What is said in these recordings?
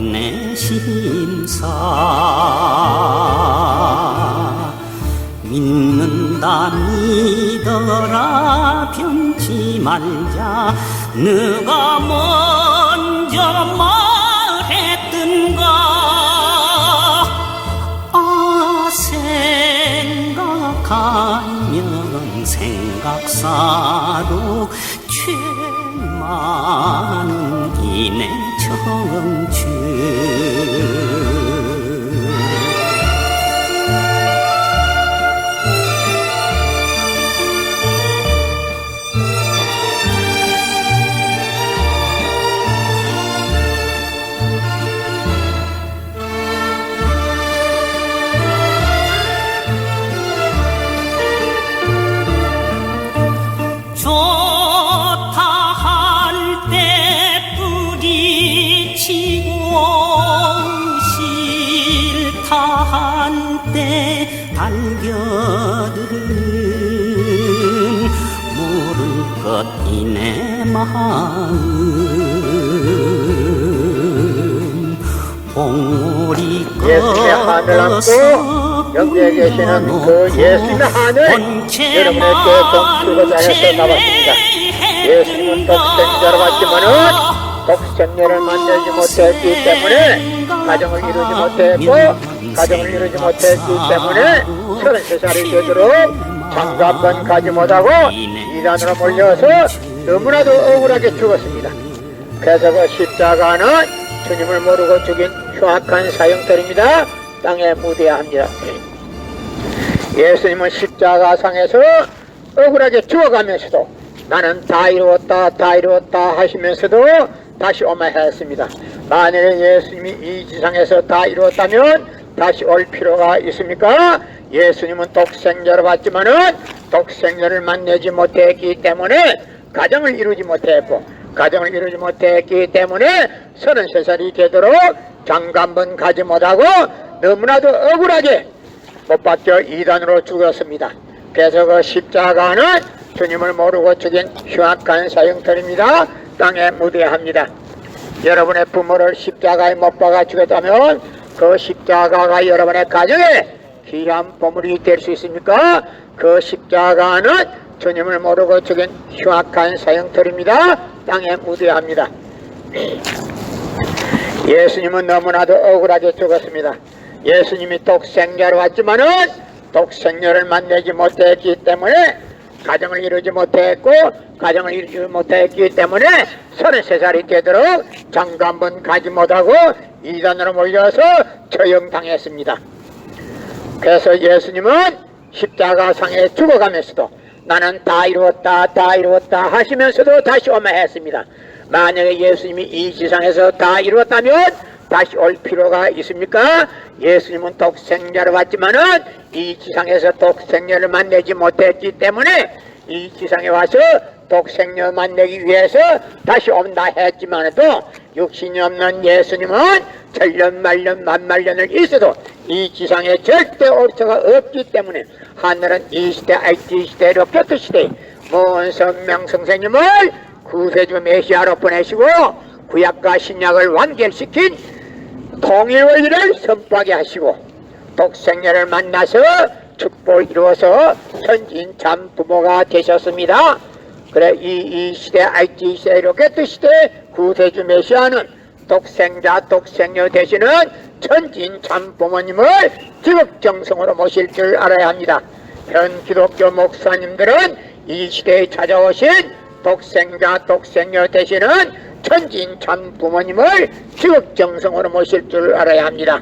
이내 심사 믿는다 믿어라 변치 말자 누가 먼저 말했던가 아 생각하면 생각사로 죄 많은 이내 청춘 좋다 할 때 뿌리치고 싫다 할 때 달겨들은 모를 것 이내 마음 봉우리 예수님의 하늘 안고 여기에 계시는 그 예수님의 하늘 여러분의 그 동출거자에서 나왔습니다. 예수님은 독생자로 왔지만은 독생자를 만들지 못했기 때문에 가정을 이루지 못했고 가정을 이루지 못했기 때문에 33살이 되도록 장가 한번 가지 못하고 이단으로 몰려서 너무나도 억울하게 죽었습니다. 그래서 그 십자가는 주님을 모르고 죽인 흉악한 사형들입니다. 땅에 묻어야 합니다. 예수님은 십자가상에서 억울하게 죽어가면서도 나는 다 이루었다 다 이루었다 하시면서도 다시 오마 했습니다. 만약에 예수님이 이 지상에서 다 이루었다면 다시 올 필요가 있습니까? 예수님은 독생자로 왔지만은 독생자를 만나지 못했기 때문에 가정을 이루지 못했고 가정을 이루지 못했기 때문에 33살이 되도록 장가 한번 가지 못하고 너무나도 억울하게 못 박혀 이단으로 죽었습니다. 그래서 그 십자가는 주님을 모르고 죽인 흉악한 사형터입니다. 땅에 묻어야 합니다. 여러분의 부모를 십자가에 못 박아 죽였다면 그 십자가가 여러분의 가정에 귀한 보물이 될 수 있습니까? 그 십자가는 주님을 모르고 죽인 흉악한 사형터입니다. 땅에 묻어야 합니다. 예수님은 너무나도 억울하게 죽었습니다. 예수님이 독생자로 왔지만은 독생자를 만나지 못했기 때문에 가정을 이루지 못했고 가정을 이루지 못했기 때문에 33살이 되도록 장가 한번 가지 못하고 이단으로 몰려서 처형당했습니다. 그래서 예수님은 십자가상에 죽어가면서도 나는 다 이루었다 다 이루었다 하시면서도 다시 오마 했습니다. 만약에 예수님이 이 지상에서 다 이루었다면 다시 올 필요가 있습니까? 예수님은 독생자로 왔지만은 이 지상에서 독생자를 만나지 못했기 때문에 이 지상에 와서 독생자 만나기 위해서 다시 온다 했지만도 육신이 없는 예수님은 천년 만년 만만년을 있어도 이 지상에 절대 올 수가 없기 때문에 하늘은 이 시대 IT 시대 로켓 시대 먼 성명 선생님을 구세주 메시아로 보내시고 구약과 신약을 완결시킨 통일원리를 선포하게 하시고 독생자를 만나서 축복을 이루어서 선진 참 부모가 되셨습니다. 그래 이 시대 IT 시대 로켓 시대 구세주 메시아는 독생자 되시는 천진 참 부모님을 지극정성으로 모실 줄 알아야 합니다. 현 기독교 목사님들은 이 시대에 찾아오신 독생자 되시는 천진 참 부모님을 지극정성으로 모실 줄 알아야 합니다.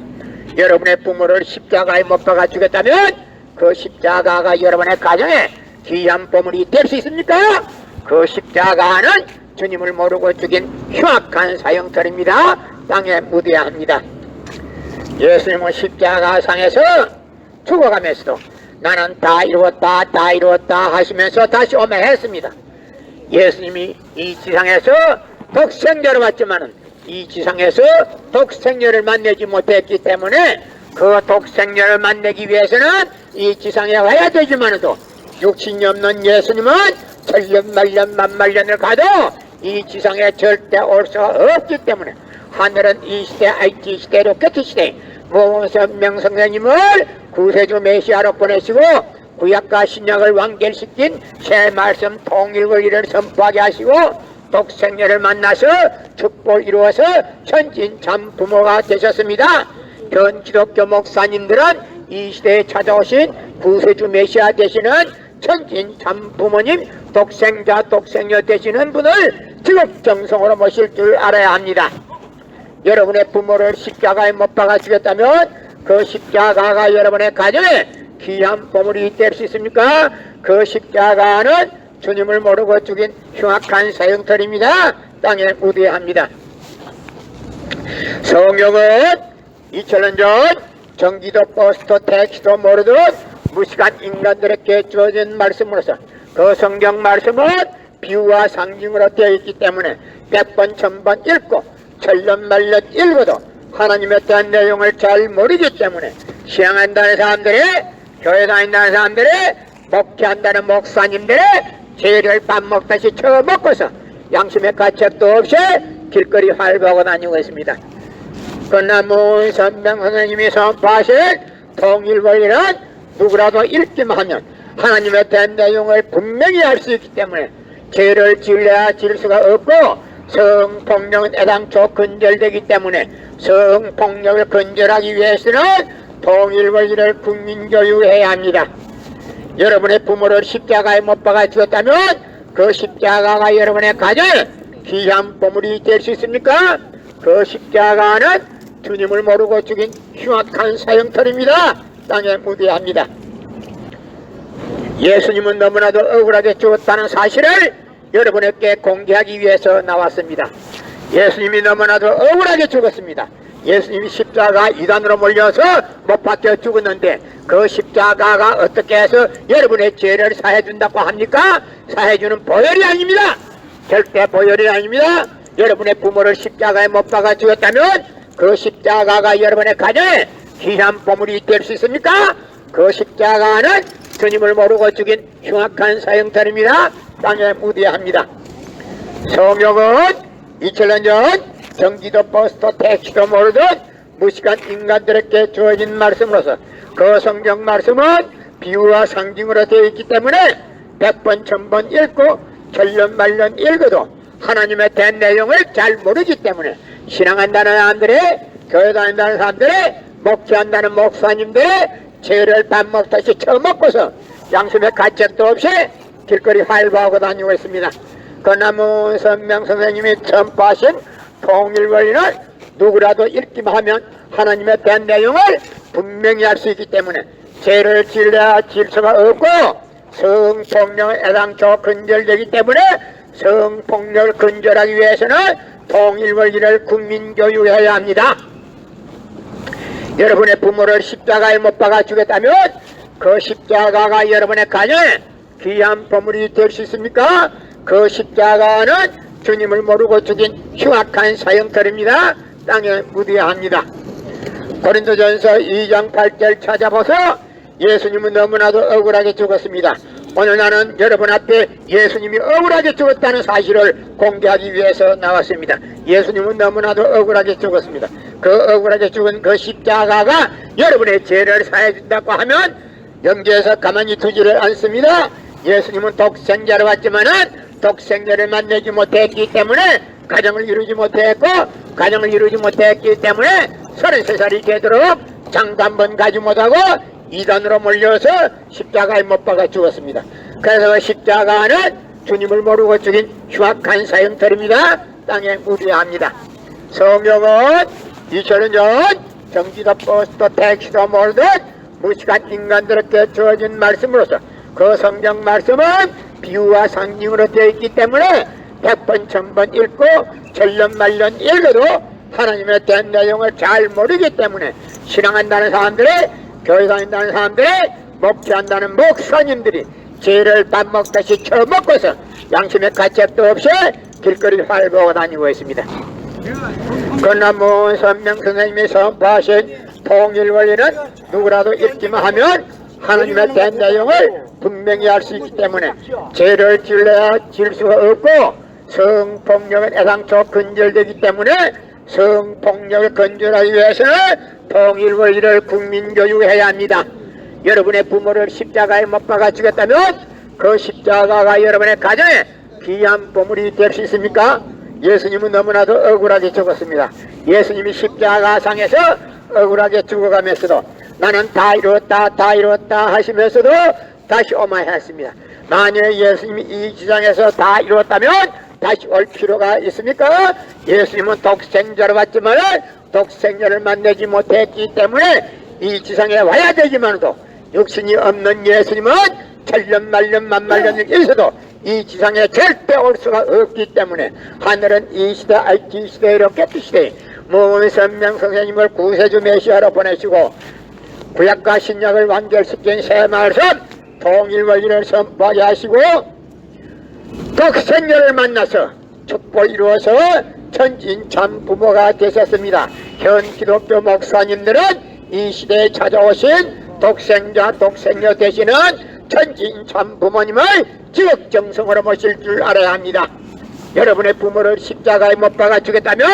여러분의 부모를 십자가에 못 박아 주겠다면 그 십자가가 여러분의 가정에 귀한 보물이 될 수 있습니까? 그 십자가는 주님을 모르고 죽인 흉악한 사형터입니다. 땅에 묻어야 합니다. 예수님은 십자가상에서 죽어가면서도 나는 다 이루었다 다 이루었다 하시면서 다시 오마 했습니다. 예수님이 이 지상에서 독생자로 왔지만은 이 지상에서 독생자를 만나지 못했기 때문에 그 독생자를 만나기 위해서는 이 지상에 와야 되지만도 육신이 없는 예수님은 천년 만년 만만년을 가도 이 지상에 절대 올 수 없기 때문에 하늘은 이 시대 IT 시대 로켓 시대 모성명 선생님을 구세주 메시아로 보내시고 구약과 신약을 완결시킨 새 말씀 통일 권리를 선포하게 하시고 독생녀를 만나서 축복을 이루어서 천진 참 부모가 되셨습니다. 현 기독교 목사님들은 이 시대에 찾아오신 구세주 메시아 되시는 천진 참 부모님 독생자 독생녀 되시는 분을 지극정성으로 모실 줄 알아야 합니다. 여러분의 부모를 십자가에 못 박아 죽였다면 그 십자가가 여러분의 가정에 귀한 보물이 될 수 있습니까? 그 십자가는 주님을 모르고 죽인 흉악한 사형털입니다. 땅에 무대합니다. 성경은 2000년 전 전기도 버스도 택시도 모르던 무식한 인간들에게 주어진 말씀으로서 그 성경 말씀은 비유와 상징으로 되어 있기 때문에 100번 1000번 읽고 천년만년 읽어도 하나님에 대한 내용을 잘 모르기 때문에 신앙한다는 사람들이 교회 다닌다는 사람들이 목회한다는 목사님들이 죄를 밥 먹다시 처먹고서 양심의 가책도 없이 길거리 활보하고 다니고 있습니다. 그러나 문선명 선생님이 선포하신 통일권리는 누구라도 읽기만 하면 하나님에 대한 내용을 분명히 알 수 있기 때문에 죄를 지으려야 지을 수가 없고 성폭력은 애당초 근절되기 때문에 성폭력을 근절하기 위해서는 통일권리를 국민교육해야 합니다. 여러분의 부모를 십자가에 못 박아 죽였다면 그 십자가가 여러분의 가정에 귀한 보물이 될 수 있습니까? 그 십자가는 주님을 모르고 죽인 흉악한 사형털입니다. 땅에 무대합니다. 예수님은 너무나도 억울하게 죽었다는 사실을 여러분에게 공개하기 위해서 나왔습니다. 예수님이 너무나도 억울하게 죽었습니다. 예수님이 십자가 이단으로 몰려서 못 박혀 죽었는데 그 십자가가 어떻게 해서 여러분의 죄를 사해준다고 합니까? 사해주는 보혈이 아닙니다. 절대 보혈이 아닙니다. 여러분의 부모를 십자가에 못 박아 죽였다면 그 십자가가 여러분의 가정에 귀한 보물이 될 수 있습니까? 그 십자가는 주님을 모르고 죽인 흉악한 사형털입니다. 땅에 무대합니다. 성경은 2000년 전 전기도 버스도 택시도 모르던 무식한 인간들에게 주어진 말씀으로서 그 성경 말씀은 비유와 상징으로 되어 있기 때문에 100번 1000번 읽고 천년만년 읽어도 하나님에 대한 내용을 잘 모르기 때문에 신앙한다는 사람들이 교회 다닌다는 사람들이 목회한다는 목사님들이 죄를 밥 먹다시 처먹고서 양심의 가책도 없이 길거리 활보하고 다니고 있습니다. 그러나 문선명 선생님이 선포하신 통일권리는 누구라도 읽기만 하면 하나님에 대한 내용을 분명히 알 수 있기 때문에 죄를 지으려야 지을 수가 없고 성폭력은 애당초 근절되기 때문에 성폭력을 근절하기 위해서는 통일권리를 국민교육해야 합니다. 여러분의 부모를 십자가에 못 박아 죽였다면 그 십자가가 여러분의 가정에 귀한 보물이 될 수 있습니까? 그 십자가는 주님을 모르고 죽인 흉악한 사형털입니다. 땅에 묻어야 합니다. 고린도전서 2장 8절 찾아보서 예수님은 너무나도 억울하게 죽었습니다. 오늘 나는 여러분 앞에 예수님이 억울하게 죽었다는 사실을 공개하기 위해서 나왔습니다. 예수님은 너무나도 억울하게 죽었습니다. 그 억울하게 죽은 그 십자가가 여러분의 죄를 사해준다고 하면 염두에서 가만히 두지를 않습니다. 예수님은 독생자로 왔지만은 독생자를 만나지 못했기 때문에 가정을 이루지 못했고 가정을 이루지 못했기 때문에 33살이 되도록 장가 한 번 가지 못하고 이단으로 몰려서 십자가에 못 박아 죽었습니다. 그래서 십자가는 주님을 모르고 죽인 흉악한 사형털입니다. 땅에 무대합니다. 성경은 2000년 전 전기도 버스도 택시도 모르던 무식한 인간들에게 주어진 말씀으로서 그 성경 말씀은 비유와 상징으로 되어 있기 때문에 100번 1000번 읽고 천년만년 읽어도 하나님에 대한 내용을 잘 모르기 때문에 신앙한다는 사람들이 교회 다닌다는 사람들이 목회한다는 목사님들이 죄를 밥 먹다시 처먹고서 양심의 가책도 없이 길거리 활보하고 다니고 있습니다. 그러나 문선명 선생님이 선포하신 통일권리는 누구라도 읽기만 하면 하나님에 대한 내용을 분명히 알 수 있기 때문에 죄를 지으려야 지을 수가 없고 성폭력은 애당초 근절되기 때문에 성폭력을 건전하기 위해서는 통일 원리를 국민교육해야 합니다. 여러분의 부모를 십자가에 못 박아 죽였다면 그 십자가가 여러분의 가정에 귀한 보물이 될 수 있습니까? 예수님은 너무나도 억울하게 죽었습니다. 예수님이 십자가상에서 억울하게 죽어가면서도 나는 다 이루었다 하시면서도 다시 오마야 했습니다. 만약 예수님이 이 지상에서 다 이루었다면 다시 올 필요가 있습니까? 예수님은 독생자로 왔지만 독생자를 만나지 못했기 때문에 이 지상에 와야 되지만도 육신이 없는 예수님은 천년만년 만만년을 있어도 이 지상에 절대 올 수가 없기 때문에 하늘은 이 시대 IT 시대 이렇게 시대 모범의 선명 선생님을 구세주 메시아로 보내시고 구약과 신약을 완결시킨 새 말씀 통일 원리를 선포하게 하시고 독생자를 만나서 축복을 이루어서 천진 참 부모가 되셨습니다. 현 기독교 목사님들은 이 시대에 찾아오신 독생녀 되시는 천진 참 부모님을 지극정성으로 모실 줄 알아야 합니다. 여러분의 부모를 십자가에 못 박아 주겠다면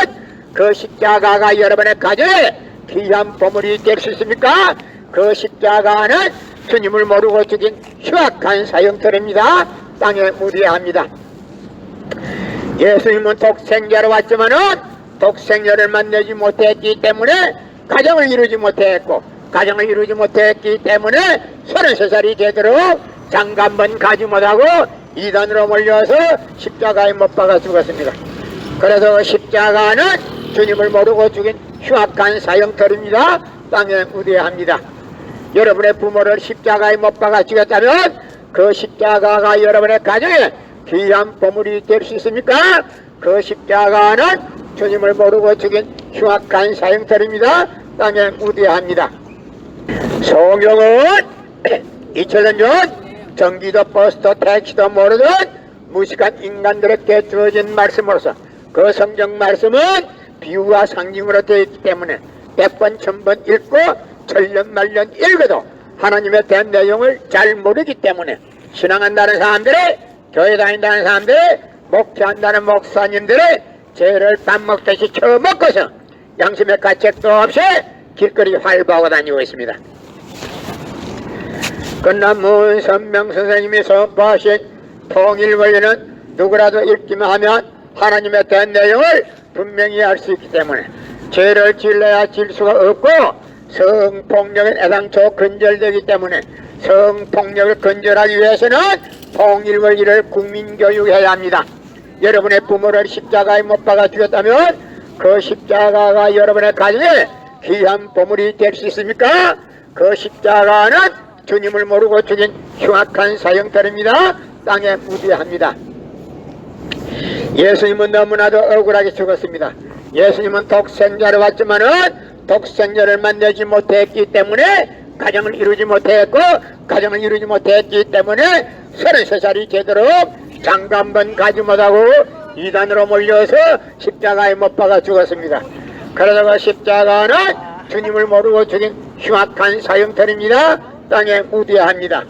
그 십자가가 여러분의 가정에 귀한 보물이 될 수 있습니까? 그 십자가는 주님을 모르고 죽인 흉악한 사형터입니다. 땅에 묻어야 합니다. 예수님은 독생자로 왔지만은 독생녀를 만나지 못했기 때문에 가정을 이루지 못했고 가정을 이루지 못했기 때문에 33살이 되도록 장가 한번 가지 못하고 이단으로 몰려서 십자가에 못 박아 죽었습니다. 그래서 십자가는 주님을 모르고 죽인 흉악한 사형터입니다. 땅에 묻어야 합니다. 여러분의 부모를 십자가에 못 박아 죽였다면 그 십자가가 여러분의 가정에 귀한 보물이 될 수 있습니까? 그 십자가는 주님을 모르고 죽인 흉악한 사형터입니다. 땅에 묻어야 합니다. 성경은 2000년 전 전기도 버스도 택시도 모르던 무식한 인간들에게 주어진 말씀으로서 그 성경 말씀은 비유와 상징으로 되어 있기 때문에 100번 1000번 읽고 천년만년 읽어도 하나님에 대한 내용을 잘 모르기 때문에 신앙한다는 사람들이 교회 다닌다는 사람들이 목회한다는 목사님들이 죄를 밥 먹듯이 처먹고서 양심의 가책도 없이 길거리 활보하고 다니고 있습니다. 그러나 문 선명 선생님이 선포하신 통일 원리는 누구라도 읽기만 하면 하나님에 대한 내용을 분명히 알 수 있기 때문에 죄를 질러야 질 수가 없고 성폭력은 애당초 근절되기 때문에 성폭력을 근절하기 위해서는 통일 원리를 국민교육해야 합니다. 여러분의 부모를 십자가에 못 박아 죽였다면 그 십자가가 여러분의 가정에 귀한 보물이 될 수 있습니까? 그 십자가는 주님을 모르고 죽인 흉악한 사형터입니다. 땅에 묻어야 합니다. 예수님은 너무나도 억울하게 죽었습니다. 예수님은 독생자로 왔지만은 독생자를 만나지 못했기 때문에 가정을 이루지 못했고 가정을 이루지 못했기 때문에 33살이 되도록 장가 한번 가지 못하고 이단으로 몰려서 십자가에 못 박아 죽었습니다. 그래서 그 십자가는 주님을 모르고 죽인 흉악한 사형터입니다. 땅에 묻어야 합니다.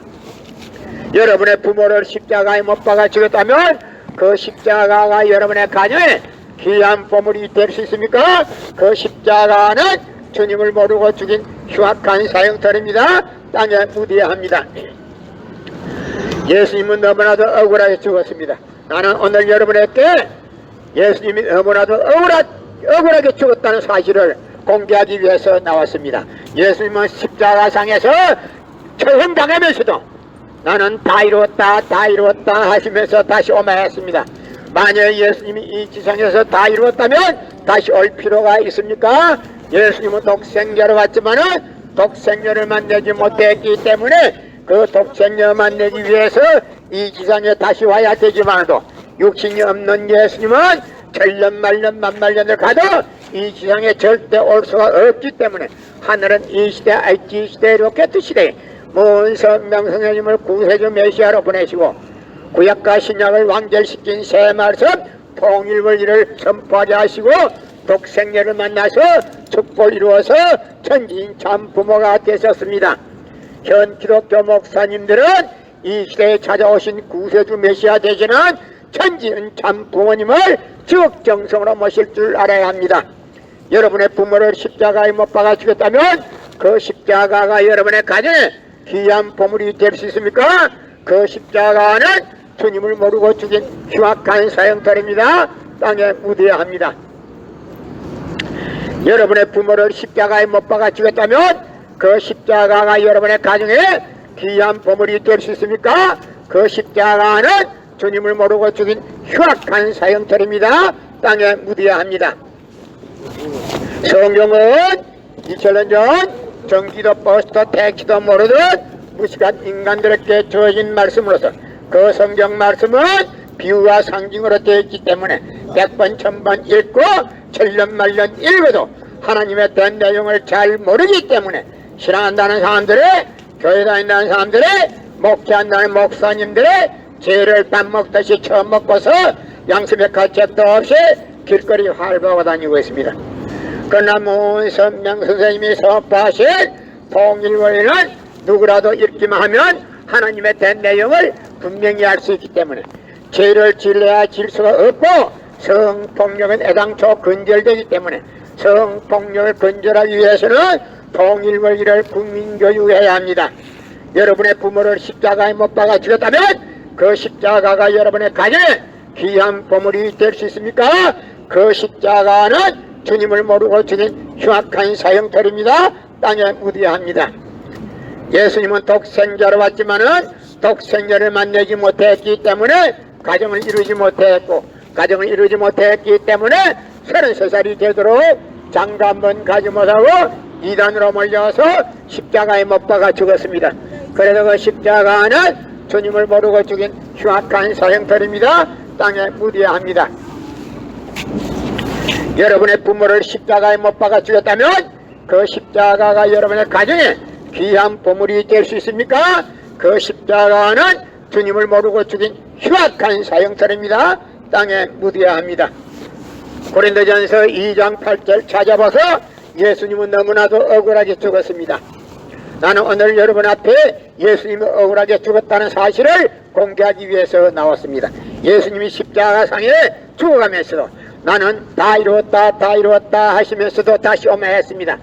여러분의 부모를 십자가에 못 박아 죽였다면 그 십자가가 여러분의 가정에 귀한 보물이 될 수 있습니까? 그 십자가는 주님을 모르고 죽인 흉악한 사형터입니다. 땅에 묻어야 합니다. 예수님은 너무나도 억울하게 죽었습니다. 나는 오늘 여러분에게 예수님이 너무나도 억울하게 죽었다는 사실을 공개하기 위해서 나왔습니다. 예수님은 십자가상에서 처형당하면서도 나는 다 이루었다 하시면서 다시 오마했습니다. 만약 예수님이 이 지상에서 다 이루었다면 다시 올 필요가 있습니까? 예수님은 독생자로 왔지만은 독생녀를 만나지 못했기 때문에 그 독생녀 만나기 위해서 이 지상에 다시 와야 되지만도 육신이 없는 예수님은 천년만년 만만년을 가도 이 지상에 절대 올 수가 없기 때문에 하늘은 이 시대 IT 시대 로켓 시대 모은 선명 선생님을 구세주 메시아로 보내시고 구약과 신약을 완결시킨 새 말씀 통일 원리를 선포하게 하시고 독생녀를 만나서 축복을 이루어서 천진 참 부모가 되셨습니다. 현 기독교 목사님들은 이 시대에 찾아오신 구세주 메시아 되시는 천진 참 부모님을 지극정성으로 모실 줄 알아야 합니다. 여러분의 부모를 십자가에 못 박아 죽였다면 그 십자가가 여러분의 가정에 귀한 보물이 될 수 있습니까? 그 십자가는 주님을 모르고 죽인 흉악한 사형터입니다. 땅에 묻어야 합니다. 여러분의 부모를 십자가에 못 박아 죽였다면 그 십자가가 여러분의 가정에 귀한 보물이 될 수 있습니까? 그 십자가는 주님을 모르고 죽인 흉악한 사형터입니다. 땅에 묻어야 합니다. 성경은 2000년 전 전기도 버스도 택시도 모르던 무식한 인간들에게 주어진 말씀으로서 그 성경 말씀은 비유와 상징으로 되어 있기 때문에 100번 1000번 읽고 7년 말년 읽어도 하나님에 대한 내용을 잘 모르기 때문에 신앙한다는 사람들의, 교회 다닌다는 사람들의, 목회한다는 목사님들의 죄를 밥 먹듯이 처먹고서 양심의 가책도 없이 길거리 활보하고 다니고 있습니다. 그러나 문선명 선생님이 선포하신 통일원리는 누구라도 읽기만 하면 하나님에 대한 내용을 분명히 알 수 있기 때문에 죄를 질러야 질 수가 없고 성폭력은 애당초 근절되기 때문에 성폭력을 근절하기 위해서는 통일원리를 국민교육해야 합니다. 여러분의 부모를 십자가에 못 박아 죽였다면 그 십자가가 여러분의 가정에 귀한 보물이 될 수 있습니까? 그 십자가는 주님을 모르고 죽인 흉악한 사형터입니다. 땅에 묻어야 합니다. 예수님은 독생자로 왔지만은 독생자를 만나지 못했기 때문에 가정을 이루지 못했고, 가정을 이루지 못했기 때문에 33살이 되도록 장가 한번 가지 못하고 이단으로 몰려서 십자가에 못 박아 죽었습니다. 그래서 그 십자가는 주님을 모르고 죽인 흉악한 사형터입니다. 땅에 묻어야 합니다. 여러분의 부모를 십자가에 못 박아 죽였다면 그 십자가가 여러분의 가정에 귀한 보물이 될 수 있습니까? 그 십자가는 주님을 모르고 죽인 흉악한 사형터입니다. 땅에 묻어야 합니다. 고린도전서 2장 8절 찾아봐서 예수님은 너무나도 억울하게 죽었습니다. 나는 오늘 여러분 앞에 예수님이 억울하게 죽었다는 사실을 공개하기 위해서 나왔습니다. 예수님이 십자가상에 죽어가면서도 나는 다 이루었다 하시면서도 다시 오매 했습니다.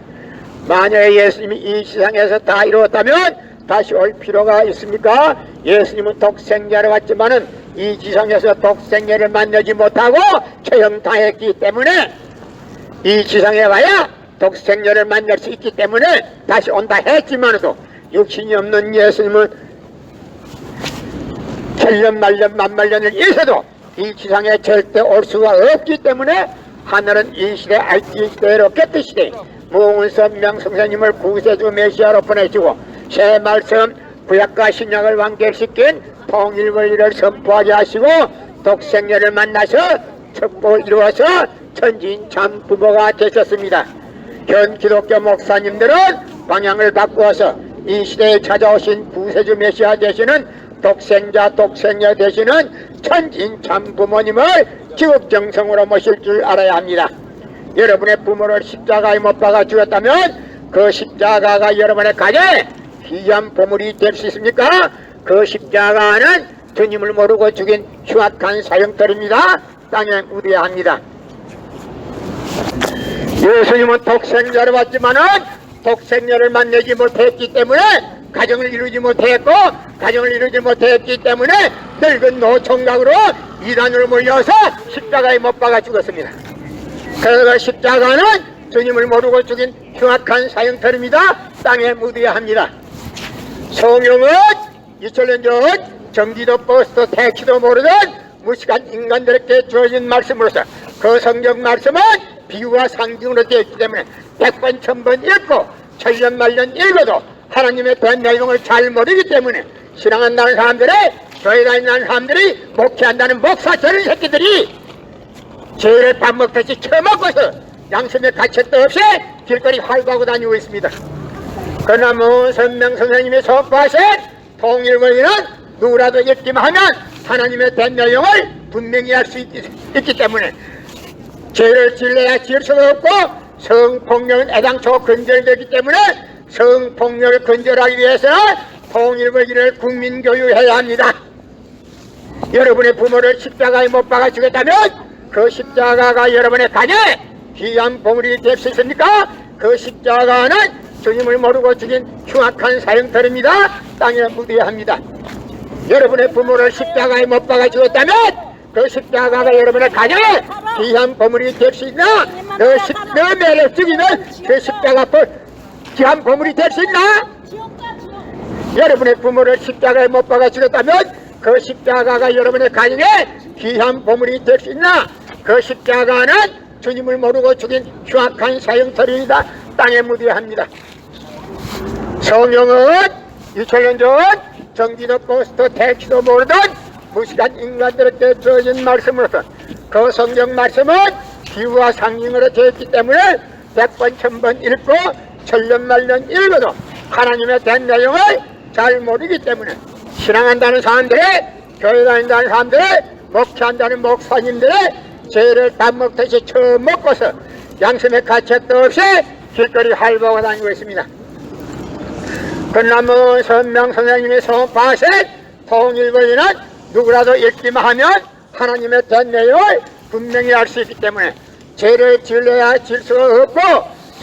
만약에 예수님이 이 세상에서 다 이루었다면 다시 올 필요가 있습니까? 예수님은 독생자로 왔지만은 이 지상에서 독생자를 만나지 못하고 처형당했기 때문에 이 지상에 와야 독생자를 만날 수 있기 때문에 다시 온다 했지만도 육신이 없는 예수님은 천년 만년 만만년을 일서도 이 지상에 절대 올 수가 없기 때문에 하늘은 이 시대 알기 시대로 깨뜨 시대 무은선명 성사님을 구세주 메시아로 보내시고 새 말씀 구약과 신약을 완결시킨 통일원리를 선포하게 하시고 독생자를 만나서 첩보 이루어서 천진 참 부모가 되셨습니다. 현 기독교 목사님들은 방향을 바꾸어서 이 시대에 찾아오신 구세주 메시아 되시는 독생자 되시는 천진 참 부모님을 지극정성으로 모실 줄 알아야 합니다. 여러분의 부모를 십자가에 못 박아 죽였다면 그 십자가가 여러분의 가정에 귀한 보물이 될 수 있습니까? 그 십자가는 주님을 모르고 죽인 흉악한 사형터입니다. 땅에 묻어야 합니다. 예수님은 독생자로 왔지만은 독생자를 만나지 못했기 때문에 가정을 이루지 못했고 가정을 이루지 못했기 때문에 늙은 노총각으로 이단으로 몰려서 십자가에 못 박아 죽었습니다. 그래서 그 십자가는 주님을 모르고 죽인 흉악한 사형터입니다. 땅에 묻어야 합니다. 성경은 2000년 전 전기도 버스도 택시도 모르던 무식한 인간들에게 주어진 말씀으로서 그 성경 말씀은 비유와 상징으로 되어 있기 때문에 100번 1000번 읽고 천년 말년 읽어도 하나님에 대한 내용을 잘 모르기 때문에 신앙한다는 사람들이, 교회 다닌다는 사람들이, 목회한다는 목사 저런 새끼들이 죄를 밥 먹듯이 처먹고서 양심의 가책도 없이 길거리 활보하고 다니고 있습니다. 그러나 문선명 선생님이 선포하신 통일원리는 누구라도 읽기만 하면 하나님에 대한 내용을 분명히 알 수 있기 때문에 죄를 질러야 지을 수가 없고 성폭력은 애당초 근절되기 때문에 성폭력을 근절하기 위해서는 통일원리를 국민교육해야 합니다. 여러분의 부모를 십자가에 못 박아 주겠다면 그 십자가가 여러분의 가정에 귀한 보물이 될 수 있습니까? 그 십자가는 주님을 모르고 죽인 흉악한 사형터입니다. 땅에 묻어야 여러분의 부모를 십자가에 못 박아 죽였다면 그 십자가가 여러분의 가정에 귀한 보물이 될 수 있나? 너 매를 죽이면 그 십자가 귀한 보물이 될 수 있나? 여러분의 부모를 십자가에 못 박아 죽였다면 그 십자가가 여러분의 가정에 귀한 보물이 될 수 있나? 그 십자가는 주님을 모르고 죽인 흉악한 사형터입니다. 땅에 묻어야 합니다. 성경은 2000년 전 전기도 포스터 택시도 모르던 무식한 인간들에게 주어진 말씀으로서 그 성경 말씀은 비유와 상징으로 되어 있기 때문에 100번 1000번 읽고 천년만년 읽어도 하나님에 대한 내용을 잘 모르기 때문에 신앙한다는 사람들의 교회 다닌다는 사람들의 목회한다는 목사님들의 죄를 밥 먹듯이 처음 먹고서 양심의 가책도 없이 길거리 할보고 다니고 있습니다. 끝남은 선명 선생님의 성파신 통일본인은 누구라도 읽기만 하면 하나님의 된 내용을 분명히 알 수 있기 때문에 죄를 지으려야 질 수가 없고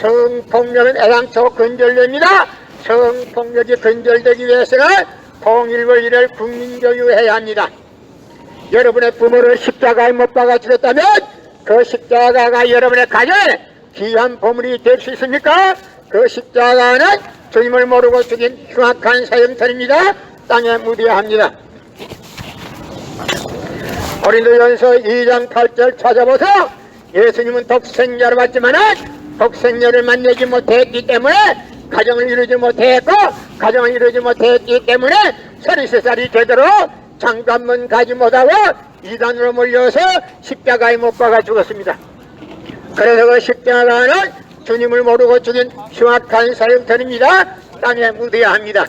성폭력은 애당초 근절됩니다. 성폭력이 근절되기 위해서는 통일본인을 국민교육해야 합니다. 여러분의 부모를 십자가에 못 박아 죽였다면 그 십자가가 여러분의 가정에 귀한 보물이 될 수 있습니까? 그 십자가는 주님을 모르고 죽인 흉악한 사형터입니다. 땅에 묻어야 합니다. 고린도전서 2장 8절 찾아보서 예수님은 독생자를 받지만은 독생자를 만나지 못했기 때문에 가정을 이루지 못했고 가정을 이루지 못했기 때문에 33살이 되도록 장관문 가지 못하고 이단으로 몰려서 십자가에 못 박아 죽었습니다. 그래서 그 십자가는 주님을 모르고 죽인 흉악한 사형터입니다. 땅에 묻어야 합니다.